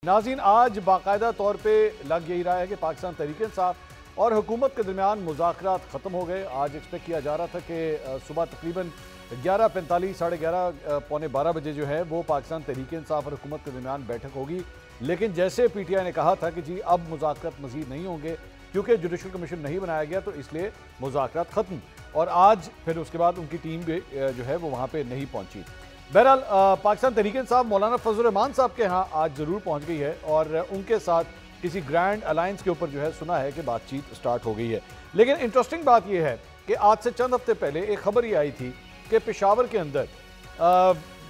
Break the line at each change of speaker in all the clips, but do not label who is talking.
नाज़रीन, आज बाकायदा तौर पे लग यही रहा है कि पाकिस्तान तहरीक-ए-इंसाफ और हुकूमत के दरमियान मुज़ाकरात ख़त्म हो गए। आज एक्सपेक्ट किया जा रहा था कि सुबह तकरीबन 11:45 साढ़े 11 पौने 12 बजे जो है वो पाकिस्तान तहरीक-ए-इंसाफ और हुकूमत के दरमियान बैठक होगी। लेकिन जैसे PTI ने कहा था कि जी अब मुज़ाकरात मज़ीद नहीं होंगे क्योंकि जुडिशल कमीशन नहीं बनाया गया, तो इसलिए मुज़ाकरात ख़त्म। और आज फिर उसके बाद उनकी टीम भी जो है वो वहाँ पर नहीं पहुँची। बहरहाल पाकिस्तान तहरीक-ए-इंसाफ मौलाना फजल रहमान साहब के यहाँ आज ज़रूर पहुँच गई है और उनके साथ किसी ग्रैंड अलायंस के ऊपर जो है सुना है कि बातचीत स्टार्ट हो गई है। लेकिन इंटरेस्टिंग बात यह है कि आज से चंद हफ्ते पहले एक खबर ये आई थी कि पेशावर के अंदर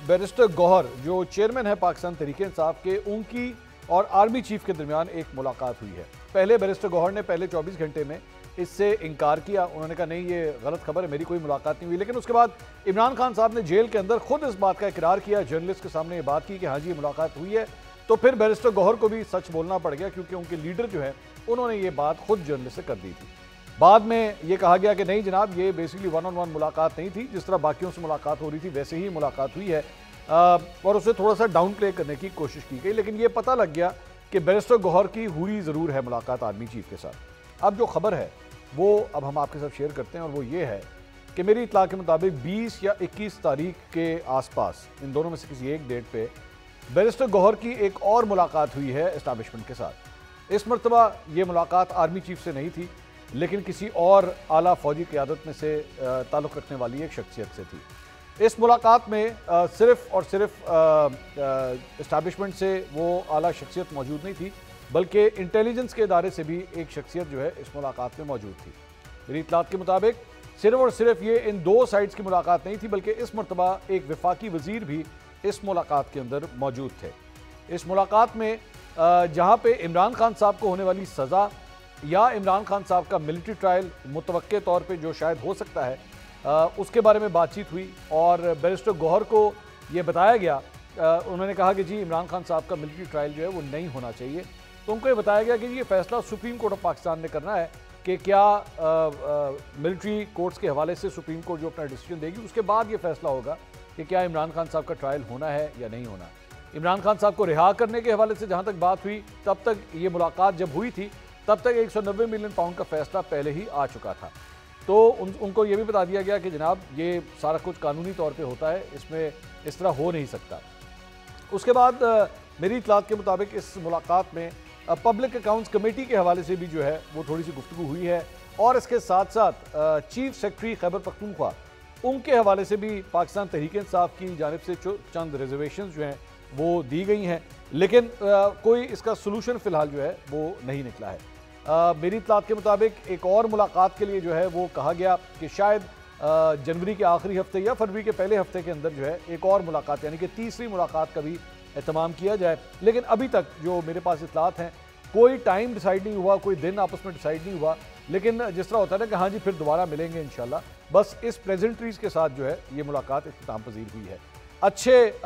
बैरिस्टर गौहर जो चेयरमैन है पाकिस्तान तहरीक-ए-इंसाफ के, उनकी और आर्मी चीफ के दरमियान एक मुलाकात हुई है। पहले बैरिस्टर गौहर ने पहले 24 घंटे में इससे इनकार किया। उन्होंने कहा नहीं, ये गलत खबर है, मेरी कोई मुलाकात नहीं हुई। लेकिन उसके बाद इमरान खान साहब ने जेल के अंदर खुद इस बात का इकरार किया, जर्नलिस्ट के सामने ये बात की कि हाँ जी ये मुलाकात हुई है। तो फिर बैरिस्टर गौहर को भी सच बोलना पड़ गया क्योंकि उनके लीडर जो है उन्होंने ये बात खुद जर्नलिस्ट से कर दी थी। बाद में ये कहा गया कि नहीं जनाब, ये बेसिकली 1-on-1 मुलाकात नहीं थी, जिस तरह बाकियों से मुलाकात हो रही थी वैसे ही मुलाकात हुई है और उसे थोड़ा सा डाउन प्ले करने की कोशिश की गई। लेकिन ये पता लग गया कि बैरिस्टर गौहर की हुई ज़रूर है मुलाकात आर्मी चीफ के साथ। अब जो खबर है वो अब हम आपके साथ शेयर करते हैं और वो ये है कि मेरी इत्तला के मुताबिक 20 या 21 तारीख के आसपास इन दोनों में से किसी एक डेट पे बैरिस्टर गौहर की एक और मुलाकात हुई है एस्टैब्लिशमेंट के साथ। इस मरतबा ये मुलाकात आर्मी चीफ से नहीं थी, लेकिन किसी और आला फौजी क़यादत में से ताल्लुक़ रखने वाली एक शख्सियत से थी। इस मुलाकात में सिर्फ़ और सिर्फ एस्टैब्लिशमेंट से वो आला शख्सियत मौजूद नहीं थी, बल्कि इंटेलिजेंस के इदारे से भी एक शख्सियत जो है इस मुलाकात में मौजूद थी। मेरी इत्तलात के मुताबिक सिर्फ और सिर्फ ये इन दो साइड्स की मुलाकात नहीं थी, बल्कि इस मरतबा एक वफाकी वज़ीर भी इस मुलाकात के अंदर मौजूद थे। इस मुलाकात में जहाँ पे इमरान खान साहब को होने वाली सज़ा या इमरान खान साहब का मिलिट्री ट्रायल मुतवक्के तौर पर जो शायद हो सकता है, उसके बारे में बातचीत हुई और बैरिस्टर गौहर को ये बताया गया। उन्होंने कहा कि जी इमरान खान साहब का मिलिट्री ट्रायल जो है वो नहीं होना चाहिए। तो उनको ये बताया गया कि ये फैसला सुप्रीम कोर्ट ऑफ पाकिस्तान ने करना है कि क्या मिलिट्री कोर्ट्स के हवाले से सुप्रीम कोर्ट जो अपना डिसीजन देगी उसके बाद ये फैसला होगा कि क्या इमरान खान साहब का ट्रायल होना है या नहीं होना। इमरान खान साहब को रिहा करने के हवाले से जहाँ तक बात हुई, तब तक ये मुलाकात जब हुई थी तब तक 190 मिलियन पाउंड का फैसला पहले ही आ चुका था। तो उनको ये भी बता दिया गया कि जनाब ये सारा कुछ कानूनी तौर पर होता है, इसमें इस तरह हो नहीं सकता। उसके बाद मेरी इत्तलात के मुताबिक इस मुलाकात में पब्लिक अकाउंट्स कमेटी के हवाले से भी जो है वो थोड़ी सी गुफ्तगू हुई है और इसके साथ साथ चीफ सेक्रेटरी खैबर पख्तूनख्वा उनके हवाले से भी पाकिस्तान तहरीक-ए-इंसाफ की जानिब से चंद रिजर्वेशंस जो हैं वो दी गई हैं। लेकिन कोई इसका सलूशन फ़िलहाल जो है वो नहीं निकला है। मेरी इत्तलात के मुताबिक एक और मुलाकात के लिए जो है वो कहा गया कि शायद जनवरी के आखिरी हफ्ते या फरवरी के पहले हफ्ते के अंदर जो है एक और मुलाकात यानी कि तीसरी मुलाकात का भी एहतमाम किया जाए। लेकिन अभी तक जो मेरे पास इत्तलात हैं कोई टाइम डिसाइड नहीं हुआ, कोई दिन आपस में डिसाइड नहीं हुआ। लेकिन जिस तरह होता है ना कि हाँ जी फिर दोबारा मिलेंगे इंशाल्लाह, बस इस प्रेजेंट्रीज के साथ जो है ये मुलाकात इख्तिताम पजीर हुई है। अच्छे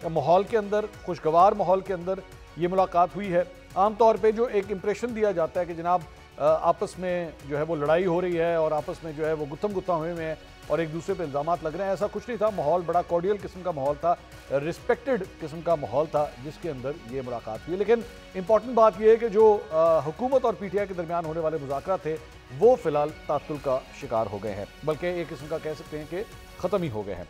माहौल के अंदर, खुशगवार माहौल के अंदर ये मुलाकात हुई है। आमतौर पर जो एक इम्प्रेशन दिया जाता है कि जनाब आपस में जो है वो लड़ाई हो रही है और आपस में जो है वो गुत्थम गुत्था हुए हैं और एक दूसरे पे इल्ज़ामात लग रहे हैं, ऐसा कुछ नहीं था। माहौल बड़ा कॉर्डियल किस्म का माहौल था, रिस्पेक्टेड किस्म का माहौल था जिसके अंदर ये मुलाकात हुई। लेकिन इंपॉर्टेंट बात यह है कि जो हुकूमत और PTI के दरमियान होने वाले मुज़ाकरा थे वो फ़िलहाल तात्तुल का शिकार हो गए हैं, बल्कि एक किस्म का कह सकते हैं कि ख़त्म ही हो गए हैं।